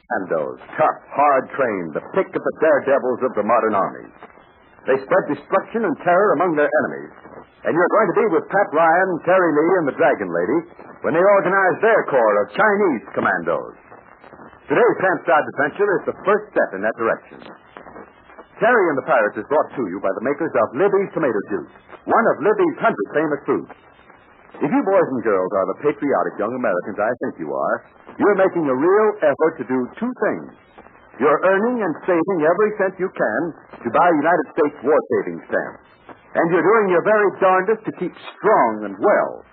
Commandos, tough, hard-trained, the pick of the daredevils of the modern army. They spread destruction and terror among their enemies. And you're going to be with Pat Ryan, Terry Lee, and the Dragon Lady when they organize their corps of Chinese commandos. Today's Hampstead adventure is the first step in that direction. Terry and the Pirates is brought to you by the makers of Libby's Tomato Juice, one of Libby's 100 famous foods. If you boys and girls are the patriotic young Americans I think you are, you're making a real effort to do two things. You're earning and saving every cent you can to buy United States war savings stamps. And you're doing your very darndest to keep strong and well.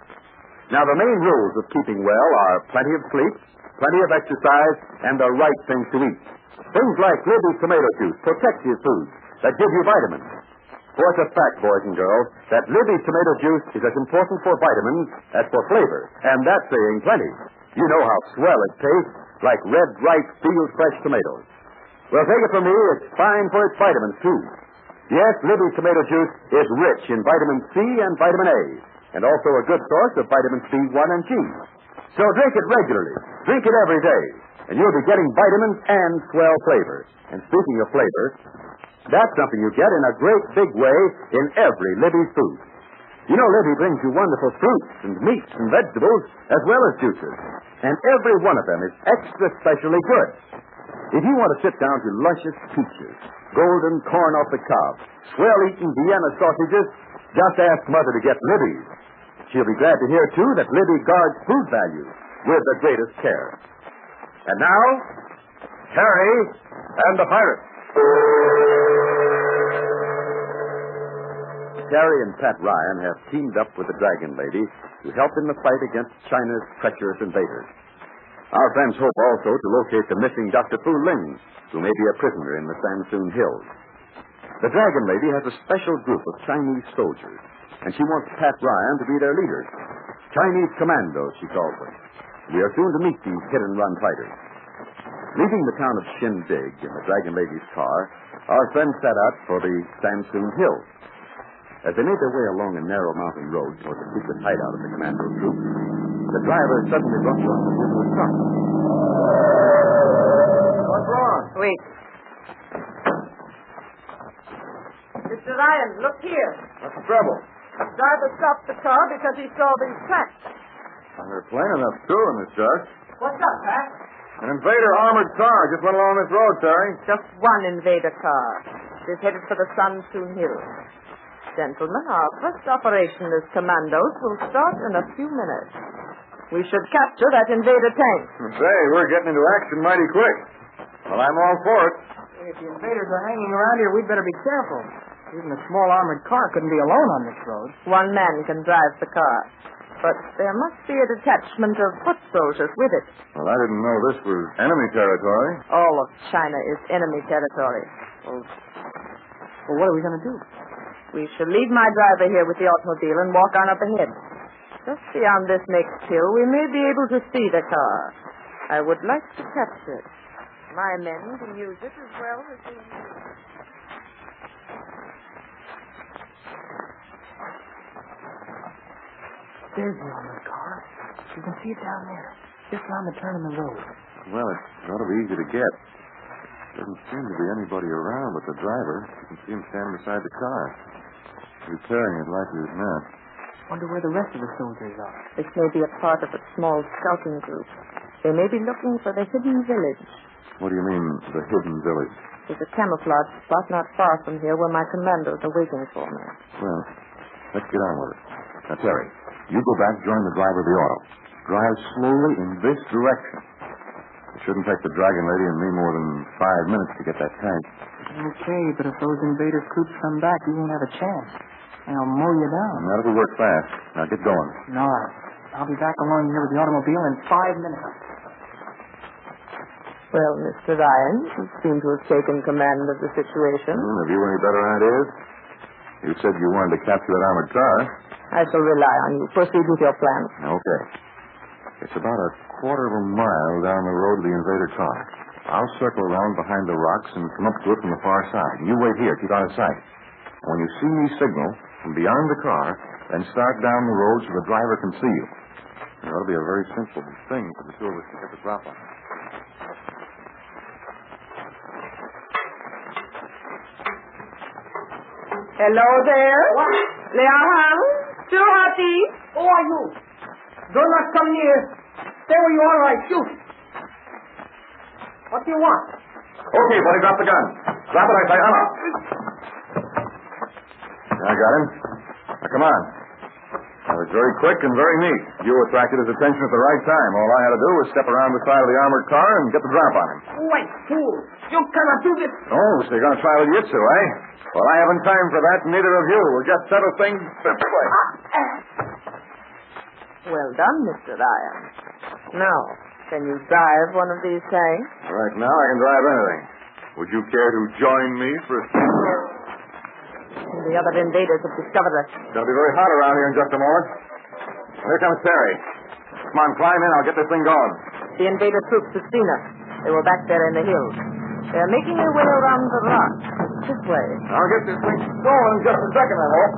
Now, the main rules of keeping well are plenty of sleep, plenty of exercise, and the right things to eat. Things like Libby's Tomato Juice, protective foods that give you vitamins. For it's a fact, boys and girls, that Libby's Tomato Juice is as important for vitamins as for flavor. And that's saying plenty. You know how swell it tastes, like red, ripe, field-fresh tomatoes. Well, take it from me, it's fine for its vitamins, too. Yes, Libby's Tomato Juice is rich in vitamin C and vitamin A, and also a good source of vitamins B1 and G. So drink it regularly. Drink it every day, and you'll be getting vitamins and swell flavor. And speaking of flavor, that's something you get in a great big way in every Libby's food. You know, Libby brings you wonderful fruits and meats and vegetables as well as juices, and every one of them is extra specially good. If you want to sit down to luscious peaches, golden corn off the cob, swell-eating Vienna sausages, just ask Mother to get Libby's. She'll be glad to hear, too, that Libby guards food value with the greatest care. And now, Terry and the Pirates. Terry and Pat Ryan have teamed up with the Dragon Lady to help in the fight against China's treacherous invaders. Our friends hope also to locate the missing Dr. Fu Ling, who may be a prisoner in the Sansoon Hills. The Dragon Lady has a special group of Chinese soldiers, and she wants Pat Ryan to be their leader. Chinese commandos, she calls them. We are soon to meet these hit-and-run fighters. Leaving the town of Shindig in the Dragon Lady's car, our friends set out for the Sansoon Hills. As they made their way along a narrow mountain road toward the secret hideout of the commando troop, the driver suddenly rushed off into a truck. What's wrong? Wait. Mr. Ryan, look here. What's the trouble? The driver stopped the car because he saw these tracks. They're plain enough, too, in this dark. What's up, Pat? An Invader armored car just went along this road, Terry. Just one Invader car. It is headed for the Sansoon Hills. Gentlemen, our first operation as commandos will start in a few minutes. We should capture that Invader tank. Say, we're getting into action mighty quick. Well, I'm all for it. If the invaders are hanging around here, we'd better be careful. Even a small armored car couldn't be alone on this road. One man can drive the car. But there must be a detachment of foot soldiers with it. Well, I didn't know this was enemy territory. All of China is enemy territory. Well, what are we going to do? We shall leave my driver here with the automobile and walk on up ahead. Just beyond this next hill, we may be able to see the car. I would like to capture it. My men can use it as well as we use. There's the armored car. You can see it down there, just around the turn in the road. Well, it ought to be easy to get. Doesn't seem to be anybody around but the driver. You can see him standing beside the car. He's carrying it like he's not. Wonder where the rest of the soldiers are. This may be a part of a small scouting group. They may be looking for the hidden village. What do you mean, the hidden village? There's a camouflage spot not far from here where my commandos are waiting for me. Well, let's get on with it. Now, Terry, you go back, join the driver of the auto. Drive slowly in this direction. It shouldn't take the Dragon Lady and me more than 5 minutes to get that tank. Okay, but if those invaders' troops come back, you won't have a chance. I'll mow you down. Not if we work fast. Now, get going. All right. I'll be back along here with the automobile in 5 minutes. Well, Mr. Ryan, you seem to have taken command of the situation. Have you any better ideas? You said you wanted to capture that armored car. I shall rely on you. Proceed with your plan. Okay. It's about a quarter of a mile down the road to the Invader car. I'll circle around behind the rocks and come up to it from the far side. You wait here. Keep out of sight. When you see me signal from beyond the car, then start down the road so the driver can see you. It ought to be a very simple thing for the two of us to get the drop on. Hello there. What? Leon, Suhati. Who are you? Do not come near. Stay where you are or I shoot. What do you want? Okay, buddy, drop the gun. Drop it, I say. I'm up. I got him. Now, come on. That was very quick and very neat. You attracted his attention at the right time. All I had to do was step around the side of the armored car and get the drop on him. Wait, fool. You cannot do this. Oh, so you're going to try with Jitsu, eh? Well, I haven't time for that, and neither of you. We'll just settle things this way. Well done, Mr. Ryan. Now, can you drive one of these tanks? Right now, I can drive anything. Would you care to join me for a... The other invaders have discovered us. It's going to be very hot around here in just a moment. Here comes Terry. Come on, climb in. I'll get this thing going. The invader troops have seen us. They were back there in the hills. They're making their way around the rock. This way. I'll get this thing going in just a second, I hope.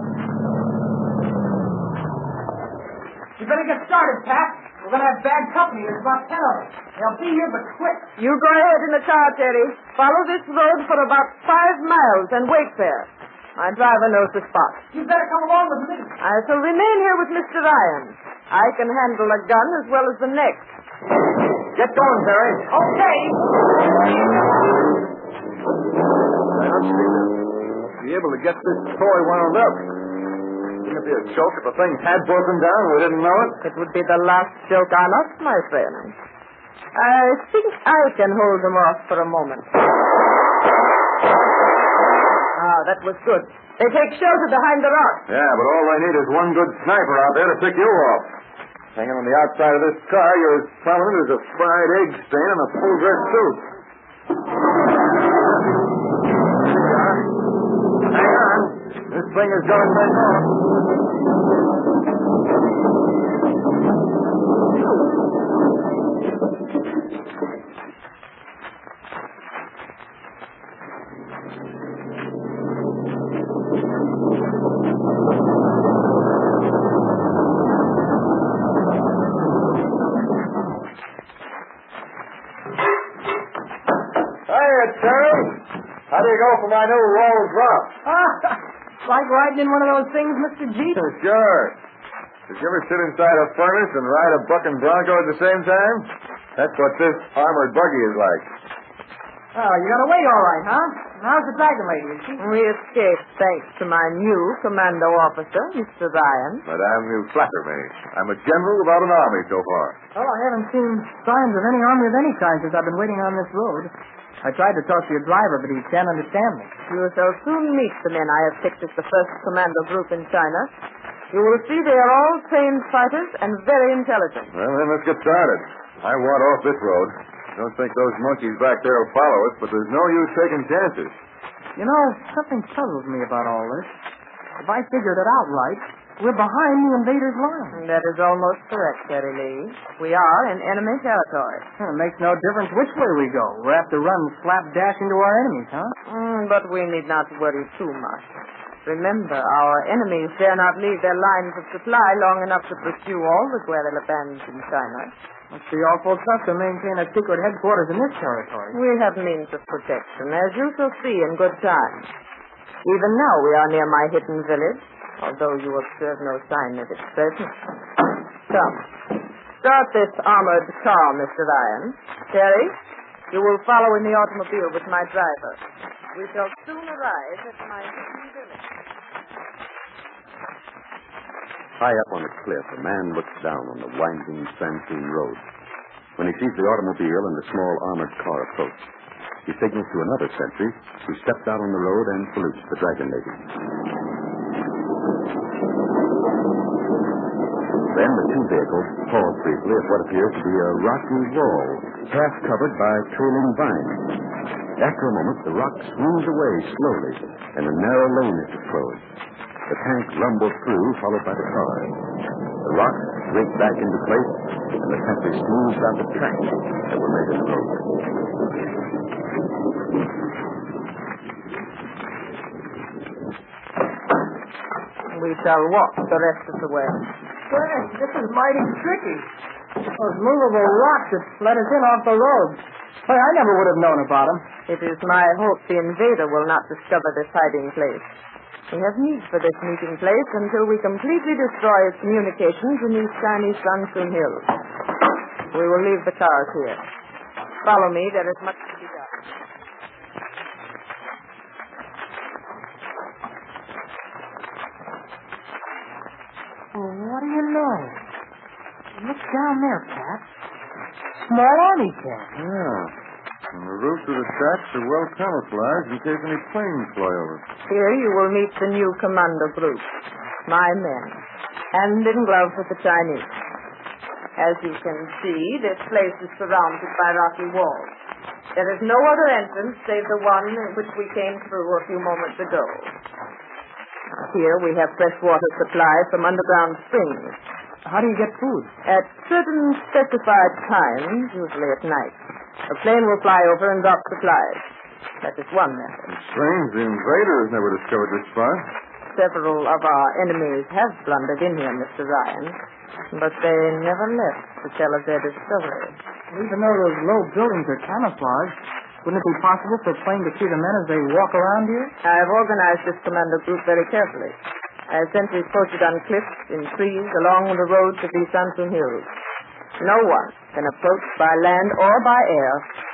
You better get started, Pat. We're going to have bad company. There's about 10 of us. They'll be here, but quick. You go ahead in the car, Terry. Follow this road for about 5 miles and wait there. My driver knows the spot. You better come along with me. I shall remain here with Mr. Ryan. I can handle a gun as well as the next. Get going, Terry. Okay. I don't see this. Be able to get this toy wound up. Wouldn't it be a joke if the thing had broken down and we didn't know it? It would be the last joke on us, my friend. I think I can hold them off for a moment. Ah, that was good. They take shelter behind the rock. Yeah, but all they need is one good sniper out there to pick you off. Hanging on the outside of this car, you're as prominent as a fried egg stain on a full-dress suit. Hang on. This thing is going back off. Terry, how do you go for my new roll drop? Like riding in one of those things, Mr. G? Sure. Did you ever sit inside a furnace and ride a bucking bronco at the same time? That's what this armored buggy is like. Oh, you got away all right, huh? How's the dragon lady? Is she? We escaped thanks to my new commando officer, Mr. Ryan. Madame, you flatter me. I'm a general without an army so far. Well, I haven't seen signs of any army of any kind since I've been waiting on this road. I tried to talk to your driver, but he can't understand me. You shall soon meet the men I have picked as the first commando group in China. You will see they are all trained fighters and very intelligent. Well, then let's get started. I want off this road. Don't think those monkeys back there will follow us, but there's no use taking chances. You know, something puzzles me about all this. If I figured it out right, we're behind the invaders' line. That is almost correct, Terry Lee. We are in enemy territory. It makes no difference which way we go. We'll have to run slapdash into our enemies, huh? But we need not worry too much. Remember, our enemies dare not leave their lines of supply long enough to pursue all the guerrilla bands in China. Must be awful tough to maintain a secret headquarters in this territory. We have means of protection, as you shall see in good time. Even now we are near my hidden village, although you observe no sign of its presence. Come, start this armored car, Mr. Ryan. Terry, you will follow in the automobile with my driver. We shall soon arrive at my hidden village. High up on a cliff, a man looks down on the winding, sand-strewn road. When he sees the automobile and the small armored car approach, he signals to another sentry who steps out on the road and salutes the dragon lady. Then the two vehicles pause briefly at what appears to be a rocky wall, half covered by trailing vines. After a moment, the rock swings away slowly, and a narrow lane is disclosed. The tank rumbles through, followed by the car. The rocks break back into place, and the sentry smooths out the tracks that were made in the road. We shall walk the rest of the way. Hey, this is mighty tricky. Those movable rocks that let us in off the road. Hey, I never would have known about them. It is my hope the invader will not discover this hiding place. We have need for this meeting place until we completely destroy its communications in these Chinese Sunsoon Hills. We will leave the cars here. Follow me. There is much to be done. What do you know? Look down there, Pat. Small army camp. Yeah. And the roofs of the tracks are well camouflaged in case any planes fly over. Here you will meet the new commando group, my men, hand in glove with the Chinese. As you can see, this place is surrounded by rocky walls. There is no other entrance save the one in which we came through a few moments ago. Here we have fresh water supply from underground springs. How do you get food? At certain specified times, usually at night, a plane will fly over and drop supplies. That is one method. It's strange the Invader has never discovered this spot. Several of our enemies have blundered in here, Mr. Ryan, but they never left to tell of their discovery. Even though those low buildings are camouflaged, wouldn't it be possible for a plane to see the men as they walk around here? I have organized this commando group very carefully. I have sentries posted on cliffs, in trees, along the roads of these Sunsoon Hills. No one can approach by land or by air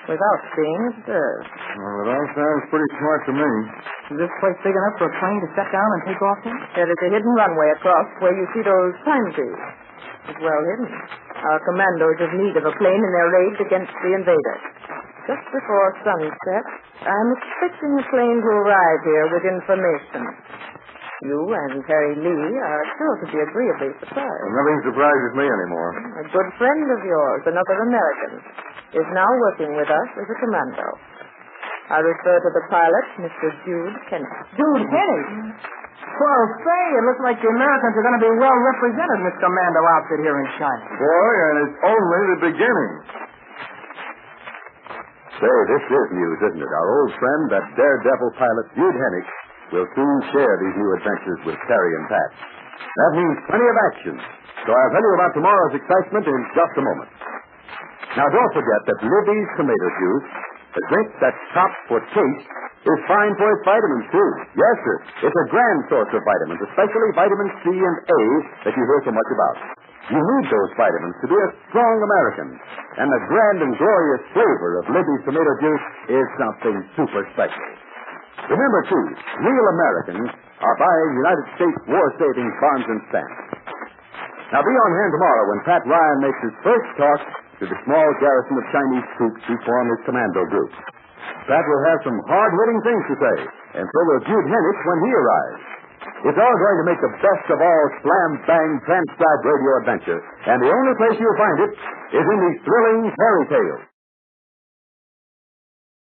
without being observed. Well, it all sounds pretty smart to me. Is this place big enough for a plane to set down and take off in? There is a hidden runway across where you see those pine trees. It's well hidden. Our commandos have need of a plane in their raids against the Invader. Just before sunset, I'm expecting a plane to arrive here with information. You and Harry Lee are sure to be agreeably surprised. Well, nothing surprises me anymore. A good friend of yours, another American, is now working with us as a commando. I refer to the pilot, Mr. Jude Caniff. Jude Caniff? Well, say, it looks like the Americans are going to be well represented in this commando outfit here in China. Boy, and it's only the beginning. Say, this is news, isn't it? Our old friend, that daredevil pilot, Jude Caniff, will soon share these new adventures with Terry and Pat. That means plenty of action. So I'll tell you about tomorrow's excitement in just a moment. Now, don't forget that Libby's tomato juice, a drink that's top for taste, is fine for its vitamins, too. Yes, sir. It's a grand source of vitamins, especially vitamin C and A that you hear so much about. You need those vitamins to be a strong American. And the grand and glorious flavor of Libby's tomato juice is something super special. Remember, too, real Americans are buying United States war-saving bonds and stamps. Now, be on hand tomorrow when Pat Ryan makes his first talk to the small garrison of Chinese troops who form his commando group. Pat will have some hard-hitting things to say, and so will Jude Caniff when he arrives. It's all going to make the best of all slam-bang transcribed radio adventure, and the only place you'll find it is in these thrilling fairy tales.